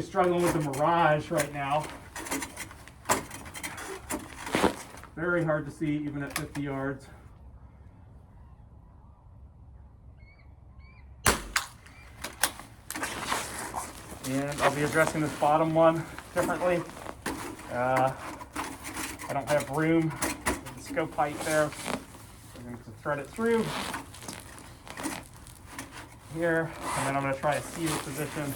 struggling with the Mirage right now. Very hard to see even at 50 yards. And I'll be addressing this bottom one differently. I don't have room with the scope height there. I'm going to thread it through here, and then I'm going to try a seated position.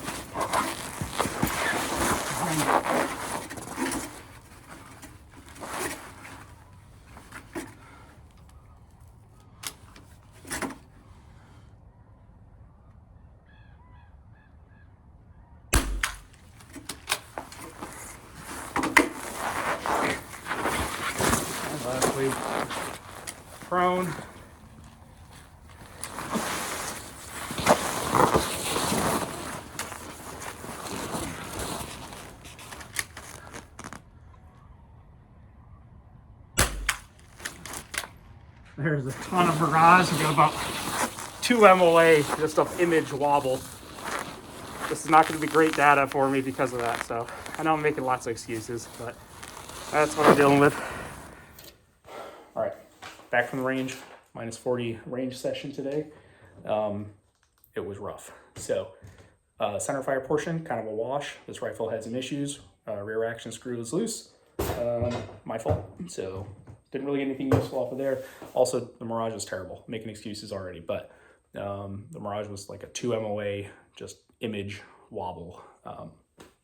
And lastly, prone. There's a ton of Mirage. We got about 2 MOA just of image wobble. This is not going to be great data for me because of that. So I know I'm making lots of excuses, but that's what I'm dealing with. All right, back from the range, minus 40 range session today. It was rough. So center fire portion, kind of a wash. This rifle had some issues. Rear action screw is loose. My fault. So didn't really get anything useful off of there. Also, the Mirage is terrible. Making excuses already, but the Mirage was like a 2 MOA, just image wobble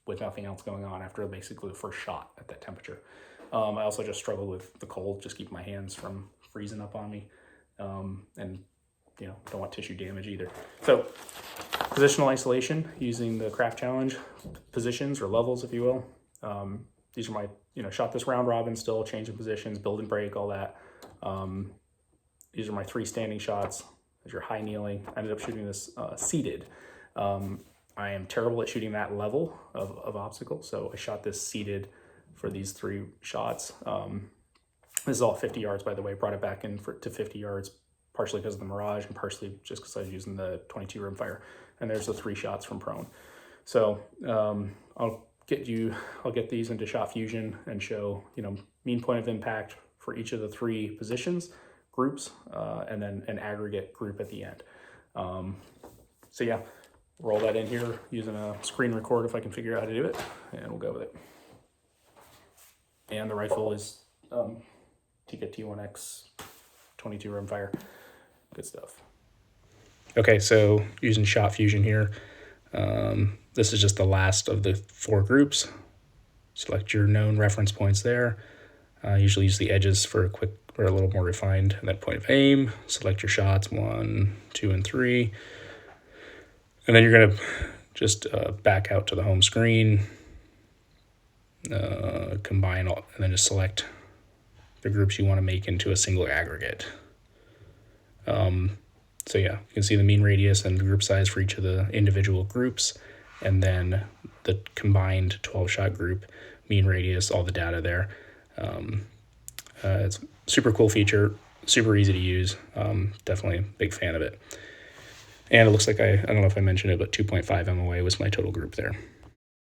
with nothing else going on after basically the first shot at that temperature. I also just struggled with the cold, just keep my hands from freezing up on me, and you know, don't want tissue damage either. So positional isolation using the Kraft challenge positions or levels, if you will. These are my, shot this round robin still, changing positions, build and break, all that. These are my 3 standing shots as you're high kneeling. I ended up shooting this seated. I am terrible at shooting that level of obstacle, so I shot this seated for these 3 shots. This is all 50 yards, by the way. Brought it back in to 50 yards, partially because of the Mirage and partially just because I was using the 22 rimfire. And there's the 3 shots from prone. So I'll get these into shot fusion and show, mean point of impact for each of the 3 positions, groups, and then an aggregate group at the end. So yeah, roll that in here using a screen record if I can figure out how to do it, and we'll go with it. And the rifle is Tikka T1X 22 rimfire. Good stuff. Okay, so using shot fusion here. This is just the last of the 4 groups. Select your known reference points there. Usually use the edges for a quick or a little more refined. And then point of aim. Select your shots 1, 2, and 3. And then you're going to just back out to the home screen. Combine all, and then just select the groups you want to make into a single aggregate. So yeah, you can see the mean radius and the group size for each of the individual groups, and then the combined 12-shot group, mean radius, all the data there. It's a super cool feature, super easy to use. Definitely a big fan of it. And it looks like I don't know if I mentioned it, but 2.5 MOA was my total group there.